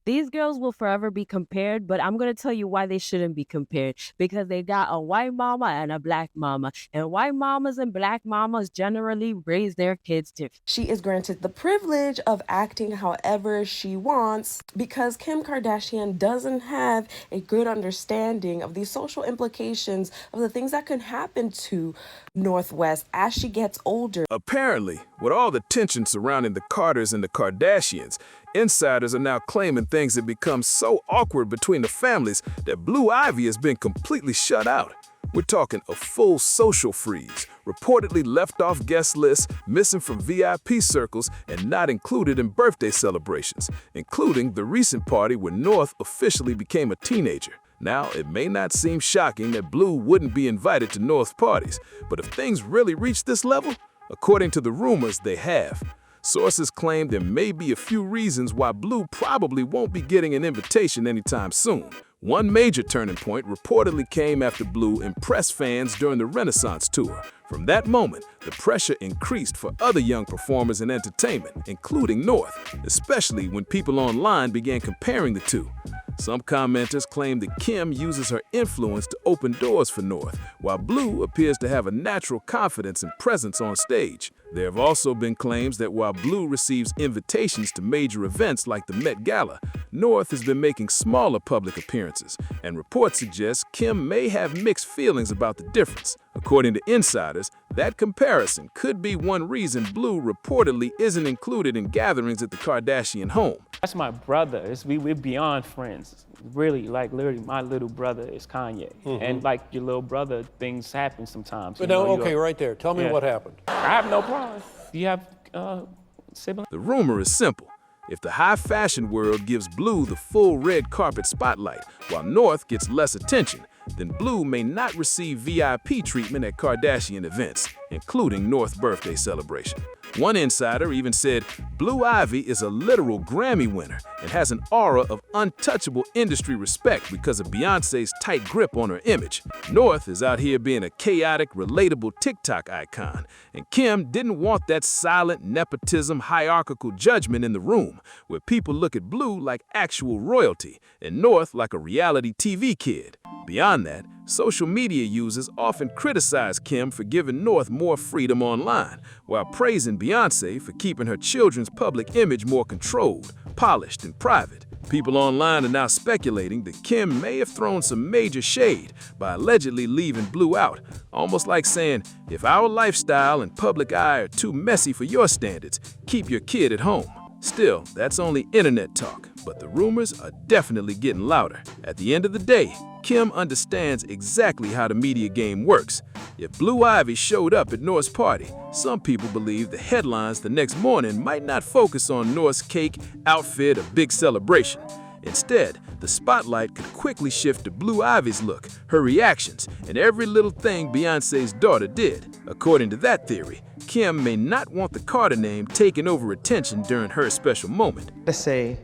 These girls will forever be compared, but I'm going to tell you why they shouldn't be compared. Because they got a white mama and a black mama. And white mamas and black mamas generally raise their kids different. She is granted the privilege of acting however she wants because Kim Kardashian doesn't have a good understanding of the social implications of the things that can happen to Northwest as she gets older. Apparently, with all the tension surrounding the Carters and the Kardashians, insiders are now claiming things have become so awkward between the families that Blue Ivy has been completely shut out. We're talking a full social freeze, reportedly left off guest lists, missing from VIP circles, and not included in birthday celebrations, including the recent party where North officially became a teenager. Now, it may not seem shocking that Blue wouldn't be invited to North's parties, but if things really reach this level, according to the rumors, they have. Sources claim there may be a few reasons why Blue probably won't be getting an invitation anytime soon. One major turning point reportedly came after Blue impressed fans during the Renaissance tour. From that moment, the pressure increased for other young performers in entertainment, including North, especially when people online began comparing the two. Some commenters claim that Kim uses her influence to open doors for North, while Blue appears to have a natural confidence and presence on stage. There have also been claims that while Blue receives invitations to major events like the Met Gala, North has been making smaller public appearances, and reports suggest Kim may have mixed feelings about the difference. According to insiders, that comparison could be one reason Blue reportedly isn't included in gatherings at the Kardashian home. That's my brother. We're beyond friends. Really, like literally, my little brother is Kanye. And like your little brother, things happen sometimes. But no, okay, right there. Tell me what happened. I have no problem. Do you have siblings? The rumor is simple. If the high fashion world gives Blue the full red carpet spotlight, while North gets less attention, then Blue may not receive VIP treatment at Kardashian events, including North's birthday celebration. One insider even said Blue Ivy is a literal Grammy winner and has an aura of untouchable industry respect because of Beyoncé's tight grip on her image. North is out here being a chaotic, relatable TikTok icon, and Kim didn't want that silent nepotism, hierarchical judgment in the room, where people look at Blue like actual royalty and North like a reality TV kid. Beyond that, social media users often criticize Kim for giving North more freedom online, while praising Beyoncé for keeping her children's public image more controlled, polished, and private. People online are now speculating that Kim may have thrown some major shade by allegedly leaving Blue out, almost like saying, if our lifestyle and public eye are too messy for your standards, keep your kid at home. Still, that's only internet talk, but the rumors are definitely getting louder. At the end of the day, Kim understands exactly how the media game works. If Blue Ivy showed up at North's party, some people believe the headlines the next morning might not focus on North's cake, outfit, or big celebration. Instead, the spotlight could quickly shift to Blue Ivy's look, her reactions, and every little thing Beyoncé's daughter did. According to that theory, Kim may not want the Carter name taking over attention during her special moment. Let's say,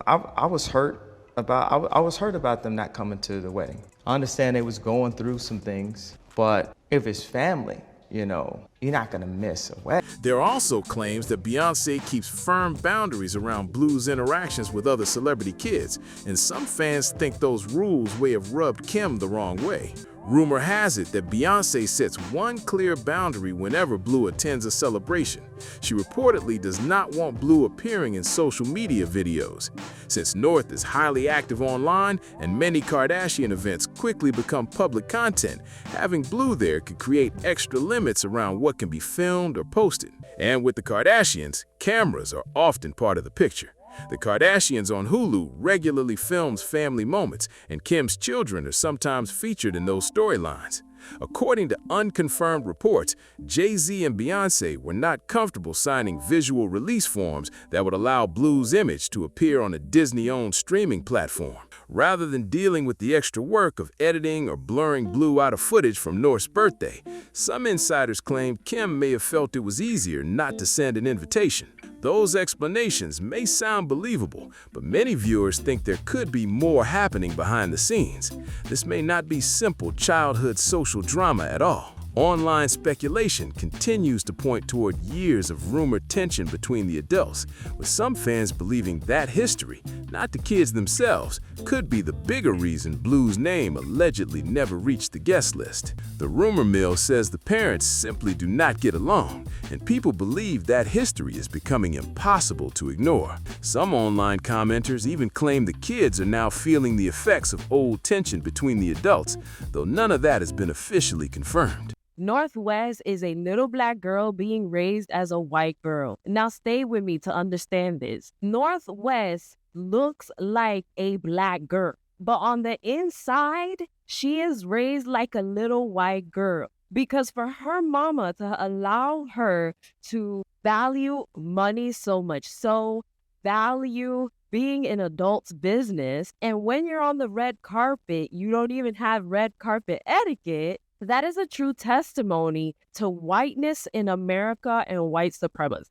I was hurt about them not coming to the wedding. I understand they was going through some things, but if it's family, you're not gonna miss a wedding. There are also claims that Beyoncé keeps firm boundaries around Blue's interactions with other celebrity kids, and some fans think those rules may have rubbed Kim the wrong way. Rumor has it that Beyoncé sets one clear boundary whenever Blue attends a celebration. She reportedly does not want Blue appearing in social media videos. Since North is highly active online and many Kardashian events quickly become public content, having Blue there could create extra limits around what can be filmed or posted. And with the Kardashians, cameras are often part of the picture. The Kardashians on Hulu regularly films family moments, and Kim's children are sometimes featured in those storylines. According to unconfirmed reports, Jay-Z and Beyoncé were not comfortable signing visual release forms that would allow Blue's image to appear on a Disney-owned streaming platform. Rather than dealing with the extra work of editing or blurring Blue out of footage from North's birthday, some insiders claim Kim may have felt it was easier not to send an invitation. Those explanations may sound believable, but many viewers think there could be more happening behind the scenes. This may not be simple childhood social drama at all. Online speculation continues to point toward years of rumored tension between the adults, with some fans believing that history not the kids themselves, could be the bigger reason Blue's name allegedly never reached the guest list. The rumor mill says the parents simply do not get along, and people believe that history is becoming impossible to ignore. Some online commenters even claim the kids are now feeling the effects of old tension between the adults, though none of that has been officially confirmed. North West is a little black girl being raised as a white girl. Now stay with me to understand this. North West looks like a black girl, but on the inside, she is raised like a little white girl. Because for her mama to allow her to value money so much, so value being an adult's business, and when you're on the red carpet, you don't even have red carpet etiquette, that is a true testimony to whiteness in America and white supremacy.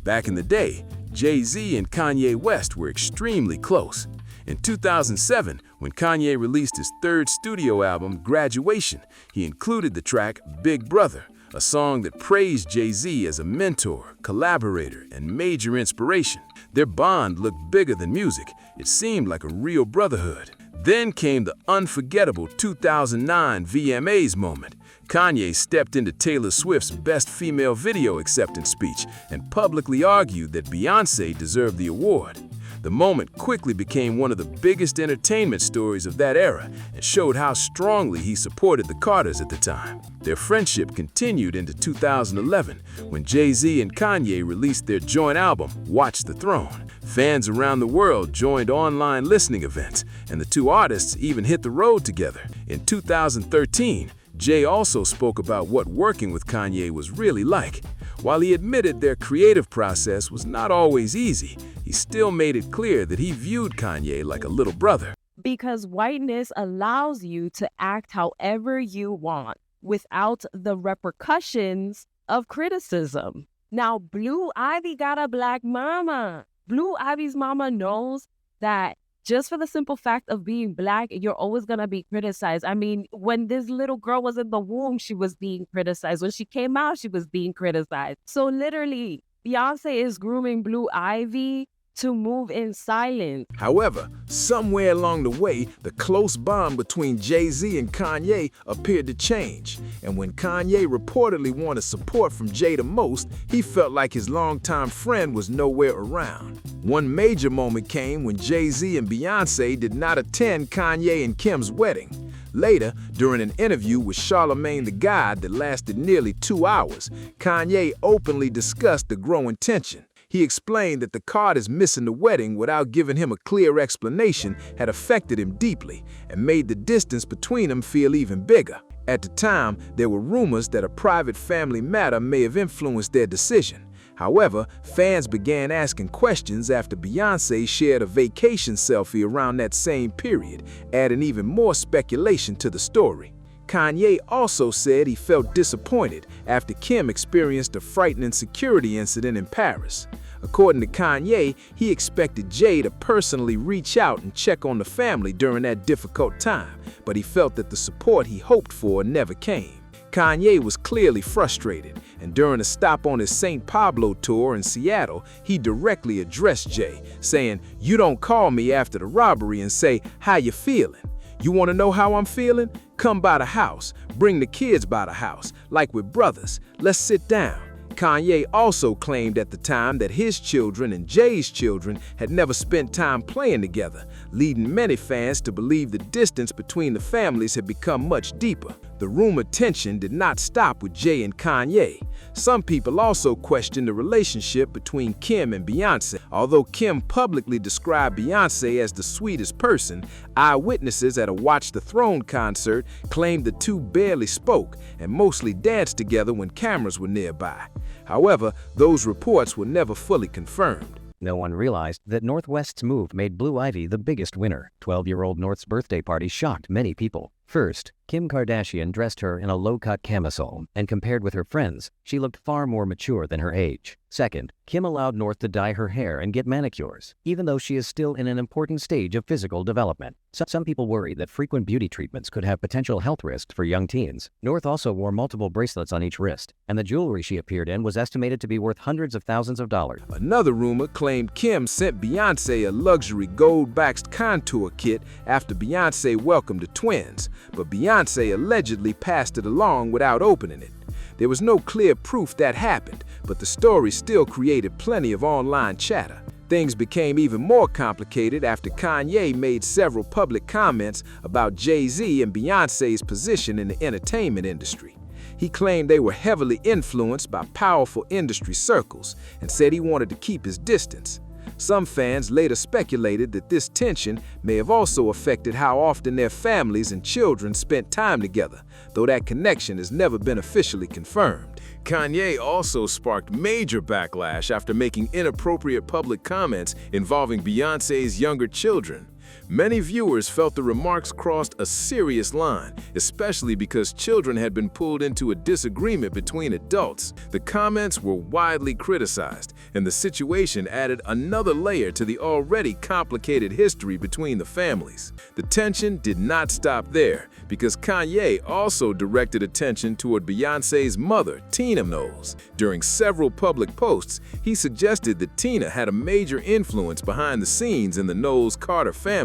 Back in the day, Jay-Z and Kanye West were extremely close. In 2007, when Kanye released his third studio album, Graduation, he included the track Big Brother, a song that praised Jay-Z as a mentor, collaborator, and major inspiration. Their bond looked bigger than music. It seemed like a real brotherhood. Then came the unforgettable 2009 VMAs moment. Kanye stepped into Taylor Swift's Best Female Video Acceptance speech and publicly argued that Beyoncé deserved the award. The moment quickly became one of the biggest entertainment stories of that era and showed how strongly he supported the Carters at the time. Their friendship continued into 2011 when Jay-Z and Kanye released their joint album, Watch the Throne. Fans around the world joined online listening events, and the two artists even hit the road together. In 2013, Jay also spoke about what working with Kanye was really like. While he admitted their creative process was not always easy, he still made it clear that he viewed Kanye like a little brother. Because whiteness allows you to act however you want without the repercussions of criticism. Now, Blue Ivy got a black mama. Blue Ivy's mama knows that just for the simple fact of being black, you're always going to be criticized. I mean, when this little girl was in the womb, she was being criticized. When she came out, she was being criticized. So literally, Beyonce is grooming Blue Ivy to move in silence. However, somewhere along the way, the close bond between Jay-Z and Kanye appeared to change. And when Kanye reportedly wanted support from Jay the most, he felt like his longtime friend was nowhere around. One major moment came when Jay-Z and Beyoncé did not attend Kanye and Kim's wedding. Later, during an interview with Charlemagne the God that lasted nearly 2 hours, Kanye openly discussed the growing tension. He explained that the Carters missing the wedding without giving him a clear explanation had affected him deeply and made the distance between them feel even bigger. At the time, there were rumors that a private family matter may have influenced their decision. However, fans began asking questions after Beyoncé shared a vacation selfie around that same period, adding even more speculation to the story. Kanye also said he felt disappointed after Kim experienced a frightening security incident in Paris. According to Kanye, he expected Jay to personally reach out and check on the family during that difficult time, but he felt that the support he hoped for never came. Kanye was clearly frustrated, and during a stop on his St. Pablo tour in Seattle, he directly addressed Jay, saying, "You don't call me after the robbery and say, 'How you feeling?' You want to know how I'm feeling? Come by the house. Bring the kids by the house, like we're brothers. Let's sit down." Kanye also claimed at the time that his children and Jay's children had never spent time playing together, leading many fans to believe the distance between the families had become much deeper. The rumored tension did not stop with Jay and Kanye. Some people also questioned the relationship between Kim and Beyoncé. Although Kim publicly described Beyoncé as the sweetest person, eyewitnesses at a Watch the Throne concert claimed the two barely spoke and mostly danced together when cameras were nearby. However, those reports were never fully confirmed. No one realized that North West's move made Blue Ivy the biggest winner. 12-year-old North's birthday party shocked many people. First, Kim Kardashian dressed her in a low-cut camisole, and compared with her friends, she looked far more mature than her age. Second, Kim allowed North to dye her hair and get manicures, even though she is still in an important stage of physical development. Some people worry that frequent beauty treatments could have potential health risks for young teens. North also wore multiple bracelets on each wrist, and the jewelry she appeared in was estimated to be worth hundreds of thousands of dollars. Another rumor claimed Kim sent Beyoncé a luxury gold-baxed contour kit after Beyoncé welcomed the twins, but Beyoncé allegedly passed it along without opening it. There was no clear proof that happened, but the story still created plenty of online chatter. Things became even more complicated after Kanye made several public comments about Jay-Z and Beyoncé's position in the entertainment industry. He claimed they were heavily influenced by powerful industry circles and said he wanted to keep his distance. Some fans later speculated that this tension may have also affected how often their families and children spent time together, though that connection has never been officially confirmed. Kanye also sparked major backlash after making inappropriate public comments involving Beyoncé's younger children. Many viewers felt the remarks crossed a serious line, especially because children had been pulled into a disagreement between adults. The comments were widely criticized, and the situation added another layer to the already complicated history between the families. The tension did not stop there, because Kanye also directed attention toward Beyoncé's mother, Tina Knowles. During several public posts, he suggested that Tina had a major influence behind the scenes in the Knowles-Carter family.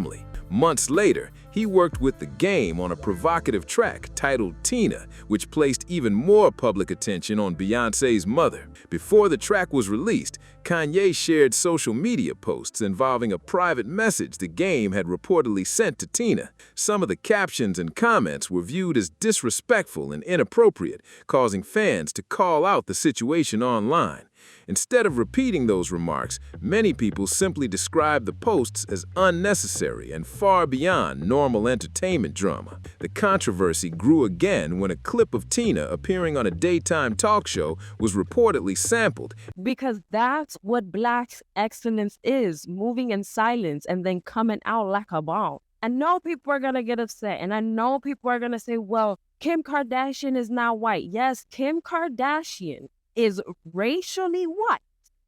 Months later, he worked with The Game on a provocative track titled Tina, which placed even more public attention on Beyoncé's mother. Before the track was released, Kanye shared social media posts involving a private message The Game had reportedly sent to Tina. Some of the captions and comments were viewed as disrespectful and inappropriate, causing fans to call out the situation online. Instead of repeating those remarks, many people simply described the posts as unnecessary and far beyond normal entertainment drama. The controversy grew again when a clip of Tina appearing on a daytime talk show was reportedly sampled. Because that's what Black excellence is, moving in silence and then coming out like a bomb. I know people are going to get upset, and I know people are going to say, well, Kim Kardashian is now white. Yes, Kim Kardashian is racially white,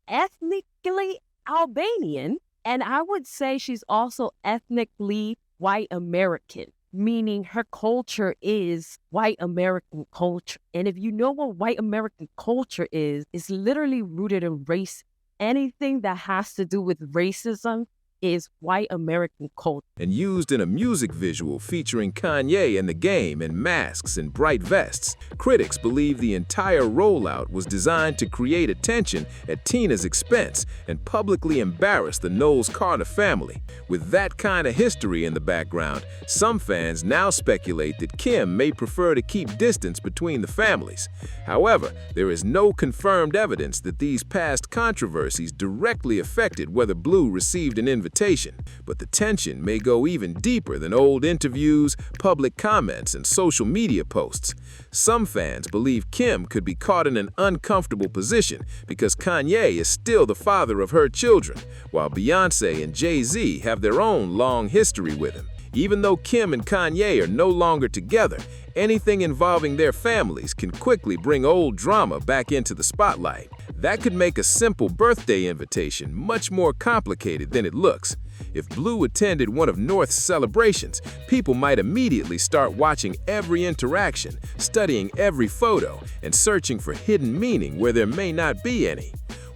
ethnically Albanian, and I would say she's also ethnically white American, meaning her culture is white American culture. And if you know what white American culture is, it's literally rooted in race. Anything that has to do with racism is white American culture. And used in a music visual featuring Kanye and The Game in masks and bright vests. Critics believe the entire rollout was designed to create attention at Tina's expense and publicly embarrass the Knowles-Carter family. With that kind of history in the background, some fans now speculate that Kim may prefer to keep distance between the families. However, there is no confirmed evidence that these past controversies directly affected whether Blue received an invitation, but the tension may go even deeper than old interviews, public comments, and social media posts. Some fans believe Kim could be caught in an uncomfortable position because Kanye is still the father of her children, while Beyoncé and Jay-Z have their own long history with him. Even though Kim and Kanye are no longer together, anything involving their families can quickly bring old drama back into the spotlight. That could make a simple birthday invitation much more complicated than it looks. If Blue attended one of North's celebrations, people might immediately start watching every interaction, studying every photo, and searching for hidden meaning where there may not be any.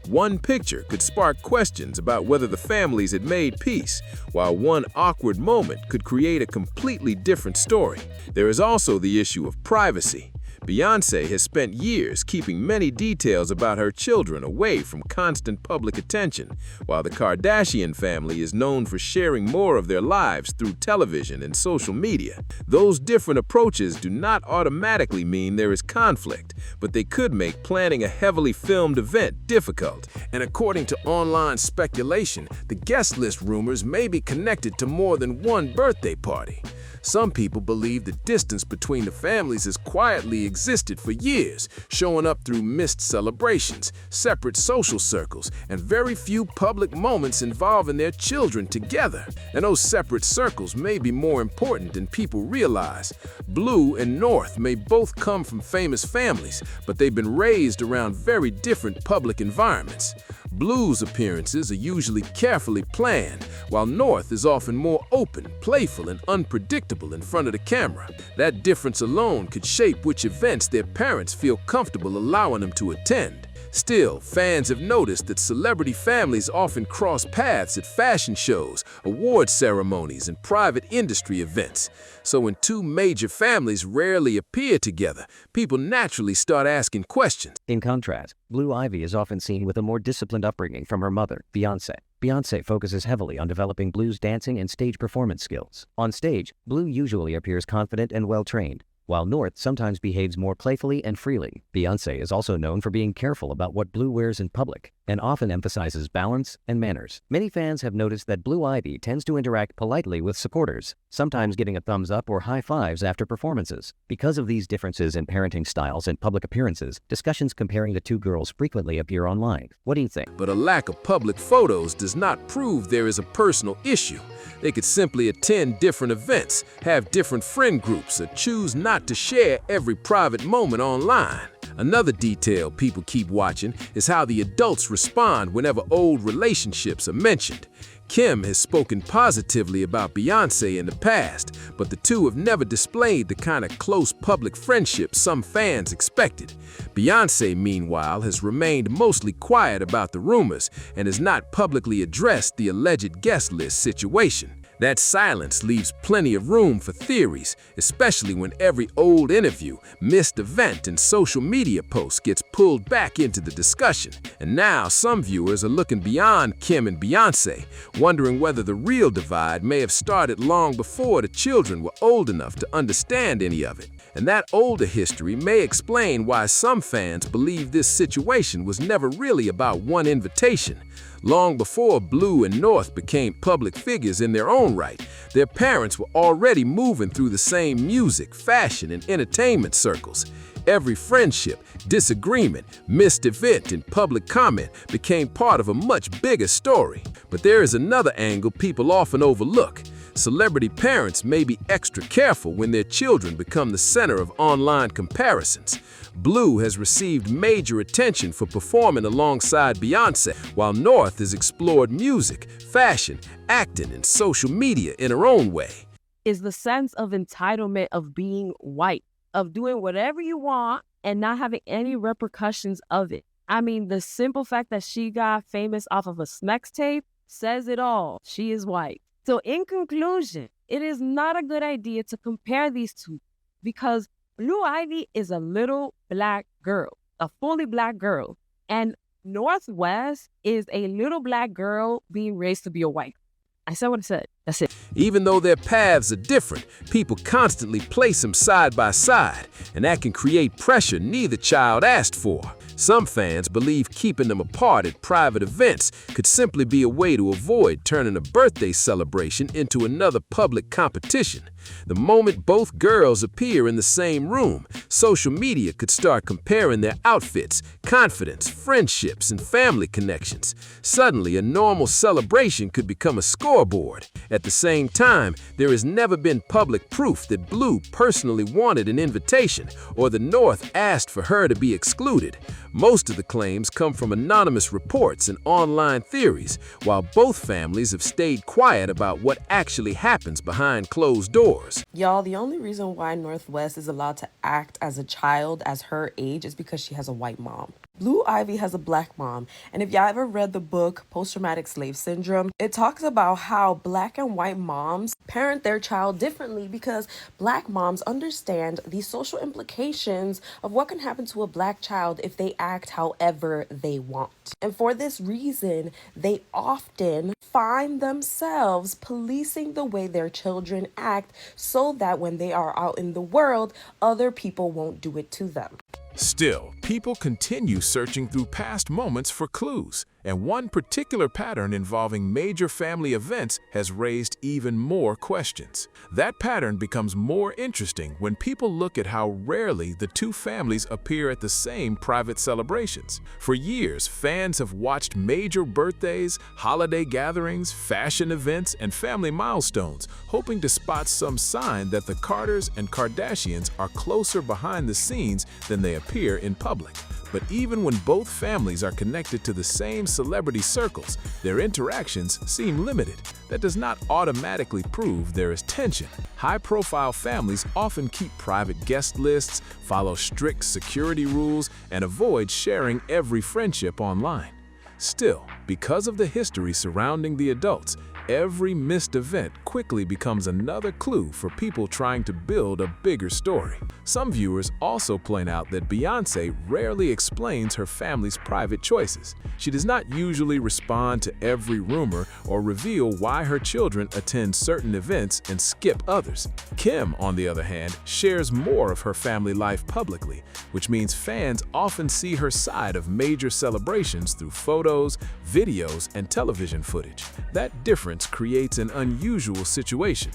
One picture could spark questions about whether the families had made peace, while one awkward moment could create a completely different story. There is also the issue of privacy. Beyoncé has spent years keeping many details about her children away from constant public attention, while the Kardashian family is known for sharing more of their lives through television and social media. Those different approaches do not automatically mean there is conflict, but they could make planning a heavily filmed event difficult. And according to online speculation, the guest list rumors may be connected to more than one birthday party. Some people believe the distance between the families is quietly existed for years, showing up through missed celebrations, separate social circles, and very few public moments involving their children together. And those separate circles may be more important than people realize. Blue and North may both come from famous families, but they've been raised around very different public environments. Blue's appearances are usually carefully planned, while North is often more open, playful, and unpredictable in front of the camera. That difference alone could shape which events their parents feel comfortable allowing them to attend. Still, fans have noticed that celebrity families often cross paths at fashion shows, award ceremonies, and private industry events. So when two major families rarely appear together, people naturally start asking questions. In contrast, Blue Ivy is often seen with a more disciplined upbringing from her mother, Beyoncé. Beyoncé focuses heavily on developing Blue's dancing and stage performance skills. On stage, Blue usually appears confident and well-trained, while North sometimes behaves more playfully and freely. Beyoncé is also known for being careful about what Blue wears in public and often emphasizes balance and manners. Many fans have noticed that Blue Ivy tends to interact politely with supporters, sometimes giving a thumbs up or high fives after performances. Because of these differences in parenting styles and public appearances, discussions comparing the two girls frequently appear online. What do you think? But a lack of public photos does not prove there is a personal issue. They could simply attend different events, have different friend groups, or choose not to share every private moment online. Another detail people keep watching is how the adults respond whenever old relationships are mentioned. Kim has spoken positively about Beyoncé in the past, but the two have never displayed the kind of close public friendship some fans expected. Beyoncé, meanwhile, has remained mostly quiet about the rumors and has not publicly addressed the alleged guest list situation. That silence leaves plenty of room for theories, especially when every old interview, missed event, and social media post gets pulled back into the discussion. And now some viewers are looking beyond Kim and Beyoncé, wondering whether the real divide may have started long before the children were old enough to understand any of it. And that older history may explain why some fans believe this situation was never really about one invitation. Long before Blue and North became public figures in their own right, their parents were already moving through the same music, fashion, and entertainment circles. Every friendship, disagreement, missed event, and public comment became part of a much bigger story. But there is another angle people often overlook. Celebrity parents may be extra careful when their children become the center of online comparisons. Blue has received major attention for performing alongside Beyoncé, while North has explored music, fashion, acting, and social media in her own way. Is the sense of entitlement of being white, of doing whatever you want and not having any repercussions of it. I mean, the simple fact that she got famous off of a Smex tape says it all. She is white. So in conclusion, it is not a good idea to compare these two because Blue Ivy is a little black girl, a fully black girl, and North West is a little black girl being raised to be a white. I said what I said. That's it. Even though their paths are different, people constantly place them side by side, and that can create pressure neither child asked for. Some fans believe keeping them apart at private events could simply be a way to avoid turning a birthday celebration into another public competition. The moment both girls appear in the same room, social media could start comparing their outfits, confidence, friendships, and family connections. Suddenly, a normal celebration could become a scoreboard. At the same time, there has never been public proof that Blue personally wanted an invitation or the North asked for her to be excluded. Most of the claims come from anonymous reports and online theories, while both families have stayed quiet about what actually happens behind closed doors. Y'all, the only reason why North West is allowed to act as a child as her age is because she has a white mom. Blue Ivy has a black mom, and if y'all ever read the book Post-Traumatic Slave Syndrome, it talks about how black and white moms parent their child differently because black moms understand the social implications of what can happen to a black child if they act however they want. And for this reason, they often find themselves policing the way their children act so that when they are out in the world, other people won't do it to them. Still, people continue searching through past moments for clues, And one particular pattern involving major family events has raised even more questions. That pattern becomes more interesting when people look at how rarely the two families appear at the same private celebrations. For years, fans have watched major birthdays, holiday gatherings, fashion events, and family milestones, hoping to spot some sign that the Carters and Kardashians are closer behind the scenes than they appear in public. But even when both families are connected to the same celebrity circles, their interactions seem limited. That does not automatically prove there is tension. High-profile families often keep private guest lists, follow strict security rules, and avoid sharing every friendship online. Still, because of the history surrounding the adults, every missed event quickly becomes another clue for people trying to build a bigger story. Some viewers also point out that Beyoncé rarely explains her family's private choices. She does not usually respond to every rumor or reveal why her children attend certain events and skip others. Kim, on the other hand, shares more of her family life publicly, which means fans often see her side of major celebrations through photos, videos, and television footage. That difference creates an unusual situation.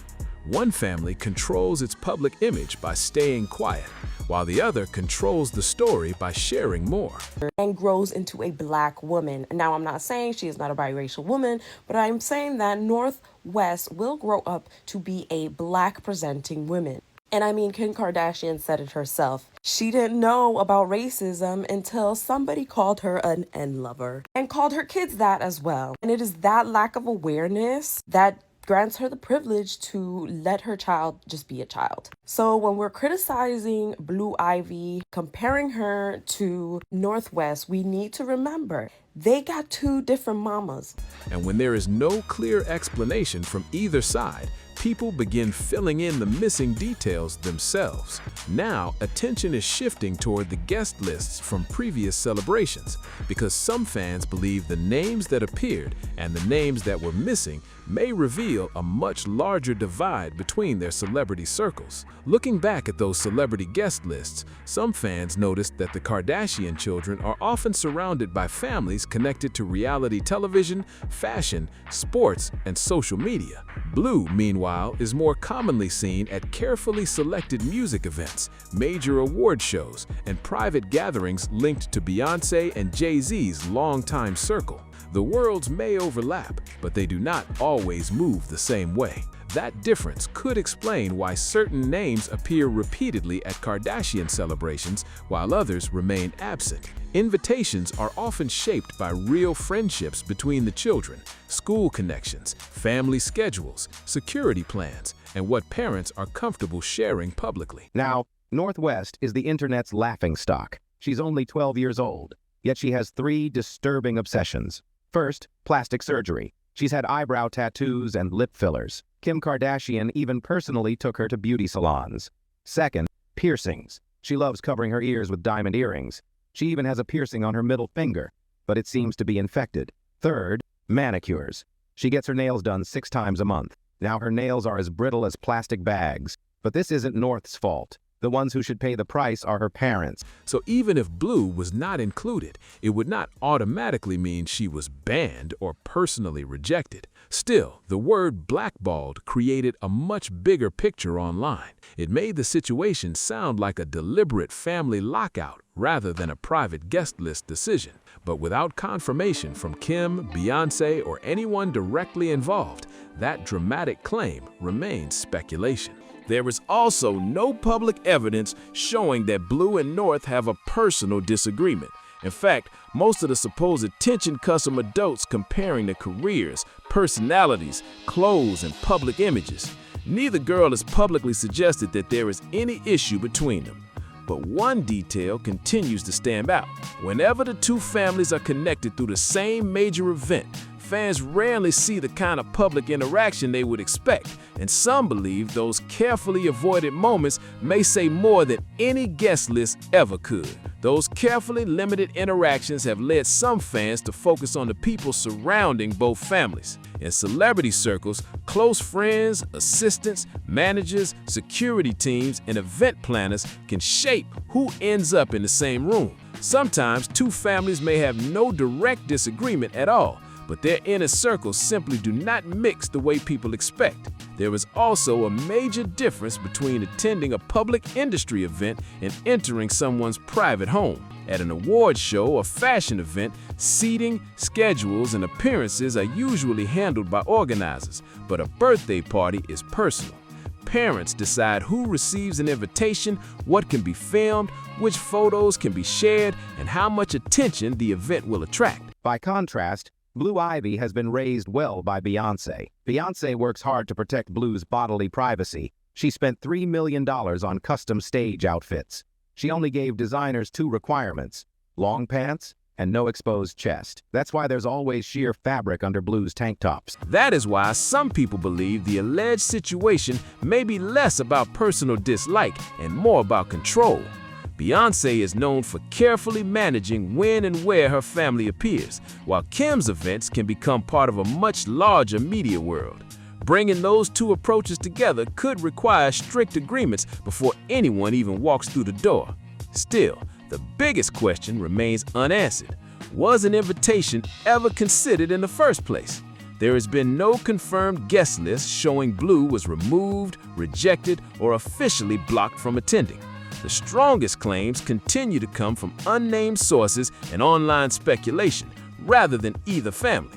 One family controls its public image by staying quiet, while the other controls the story by sharing more. And grows into a black woman. Now, I'm not saying she is not a biracial woman, but I'm saying that North West will grow up to be a black presenting woman. And I mean, Kim Kardashian said it herself. She didn't know about racism until somebody called her an N-lover and called her kids that as well. And it is that lack of awareness that grants her the privilege to let her child just be a child. So when we're criticizing Blue Ivy, comparing her to Northwest, we need to remember they got two different mamas. And when there is no clear explanation from either side, people begin filling in the missing details themselves. Now, attention is shifting toward the guest lists from previous celebrations because some fans believe the names that appeared and the names that were missing may reveal a much larger divide between their celebrity circles. Looking back at those celebrity guest lists, some fans noticed that the Kardashian children are often surrounded by families connected to reality television, fashion, sports, and social media. Blue, meanwhile, is more commonly seen at carefully selected music events, major award shows, and private gatherings linked to Beyoncé and Jay-Z's longtime circle. The worlds may overlap, but they do not always move the same way. That difference could explain why certain names appear repeatedly at Kardashian celebrations while others remain absent. Invitations are often shaped by real friendships between the children, school connections, family schedules, security plans, and what parents are comfortable sharing publicly. Now, Northwest is the internet's laughingstock. She's only 12 years old, yet she has 3 disturbing obsessions. First, plastic surgery. She's had eyebrow tattoos and lip fillers. Kim Kardashian even personally took her to beauty salons. Second, piercings. She loves covering her ears with diamond earrings. She even has a piercing on her middle finger, but it seems to be infected. Third, manicures. She gets her nails done 6 times a month. Now her nails are as brittle as plastic bags. But this isn't North's fault. The ones who should pay the price are her parents. So even if Blue was not included, it would not automatically mean she was banned or personally rejected. Still, the word blackballed created a much bigger picture online. It made the situation sound like a deliberate family lockout rather than a private guest list decision. But without confirmation from Kim, Beyoncé, or anyone directly involved, that dramatic claim remains speculation. There is also no public evidence showing that Blue and North have a personal disagreement. In fact, most of the supposed tension comes from adults comparing their careers, personalities, clothes, and public images. Neither girl has publicly suggested that there is any issue between them. But one detail continues to stand out. Whenever the two families are connected through the same major event, fans rarely see the kind of public interaction they would expect, and some believe those carefully avoided moments may say more than any guest list ever could. Those carefully limited interactions have led some fans to focus on the people surrounding both families. In celebrity circles, close friends, assistants, managers, security teams, and event planners can shape who ends up in the same room. Sometimes two families may have no direct disagreement at all, but their inner circles simply do not mix the way people expect. There is also a major difference between attending a public industry event and entering someone's private home. At an awards show or fashion event, seating, schedules, and appearances are usually handled by organizers, but a birthday party is personal. Parents decide who receives an invitation, what can be filmed, which photos can be shared, and how much attention the event will attract. By contrast, Blue Ivy has been raised well by Beyoncé. Beyoncé works hard to protect Blue's bodily privacy. She spent $3 million on custom stage outfits. She only gave designers 2 requirements: long pants and no exposed chest. That's why there's always sheer fabric under Blue's tank tops. That is why some people believe the alleged situation may be less about personal dislike and more about control. Beyoncé is known for carefully managing when and where her family appears, while Kim's events can become part of a much larger media world. Bringing those two approaches together could require strict agreements before anyone even walks through the door. Still, the biggest question remains unanswered. Was an invitation ever considered in the first place? There has been no confirmed guest list showing Blue was removed, rejected, or officially blocked from attending. The strongest claims continue to come from unnamed sources and online speculation, rather than either family.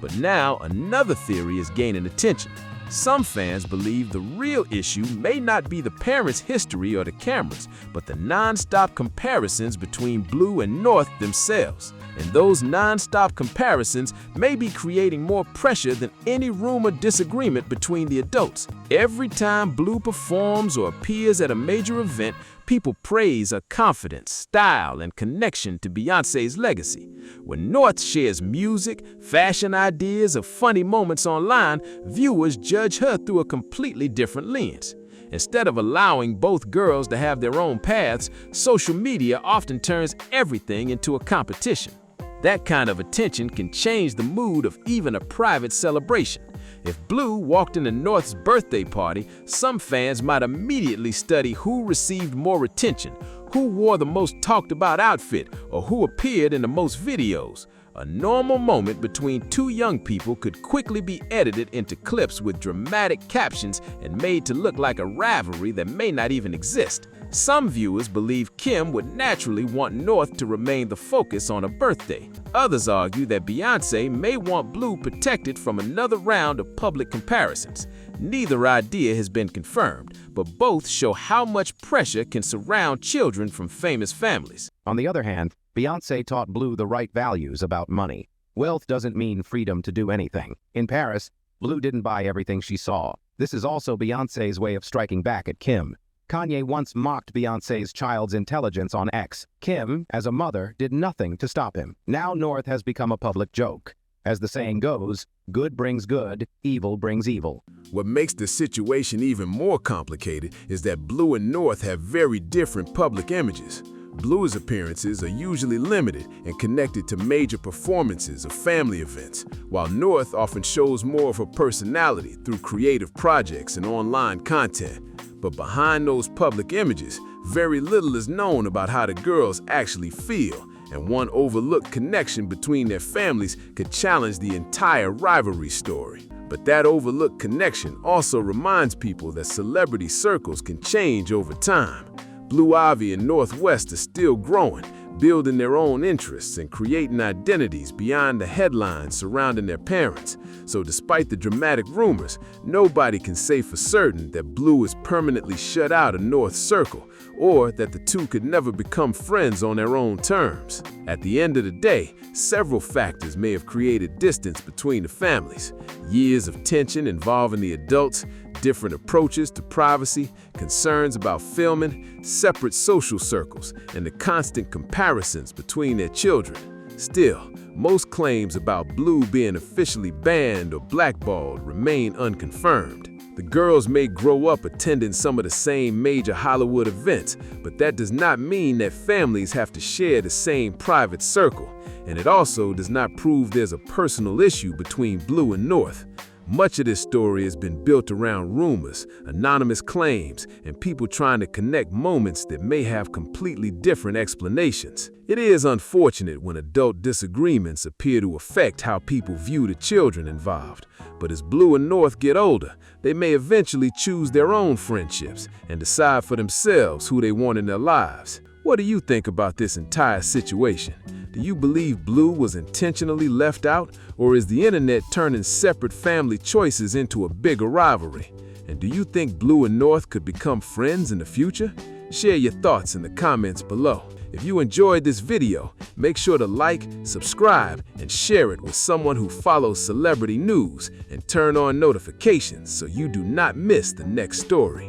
But now another theory is gaining attention. Some fans believe the real issue may not be the parents' history or the cameras, but the non-stop comparisons between Blue and North themselves. And those non-stop comparisons may be creating more pressure than any rumored disagreement between the adults. Every time Blue performs or appears at a major event, people praise her confidence, style, and connection to Beyoncé's legacy. When North shares music, fashion ideas, or funny moments online, viewers judge her through a completely different lens. Instead of allowing both girls to have their own paths, social media often turns everything into a competition. That kind of attention can change the mood of even a private celebration. If Blue walked into North's birthday party, some fans might immediately study who received more attention, who wore the most talked about outfit, or who appeared in the most videos. A normal moment between two young people could quickly be edited into clips with dramatic captions and made to look like a rivalry that may not even exist. Some viewers believe Kim would naturally want North to remain the focus on her birthday. Others argue that Beyoncé may want Blue protected from another round of public comparisons. Neither idea has been confirmed, but both show how much pressure can surround children from famous families. On the other hand, Beyoncé taught Blue the right values about money. Wealth doesn't mean freedom to do anything. In Paris, Blue didn't buy everything she saw. This is also Beyoncé's way of striking back at Kim. Kanye once mocked Beyoncé's child's intelligence on X. Kim, as a mother, did nothing to stop him. Now North has become a public joke. As the saying goes, good brings good, evil brings evil. What makes the situation even more complicated is that Blue and North have very different public images. Blue's appearances are usually limited and connected to major performances or family events, while North often shows more of her personality through creative projects and online content. But behind those public images, very little is known about how the girls actually feel, and one overlooked connection between their families could challenge the entire rivalry story. But that overlooked connection also reminds people that celebrity circles can change over time. Blue Ivy and North West are still growing, building their own interests and creating identities beyond the headlines surrounding their parents. So despite the dramatic rumors, nobody can say for certain that Blue is permanently shut out of North's circle, or that the two could never become friends on their own terms. At the end of the day, several factors may have created distance between the families. Years of tension involving the adults, different approaches to privacy, concerns about filming, separate social circles, and the constant comparisons between their children. Still, most claims about Blue being officially banned or blackballed remain unconfirmed. The girls may grow up attending some of the same major Hollywood events, but that does not mean that families have to share the same private circle, and it also does not prove there's a personal issue between Blue and North. Much of this story has been built around rumors, anonymous claims, and people trying to connect moments that may have completely different explanations. It is unfortunate when adult disagreements appear to affect how people view the children involved. But as Blue and North get older, they may eventually choose their own friendships and decide for themselves who they want in their lives. What do you think about this entire situation? Do you believe Blue was intentionally left out, or is the internet turning separate family choices into a bigger rivalry? And do you think Blue and North could become friends in the future? Share your thoughts in the comments below. If you enjoyed this video, make sure to like, subscribe, and share it with someone who follows celebrity news, and turn on notifications so you do not miss the next story.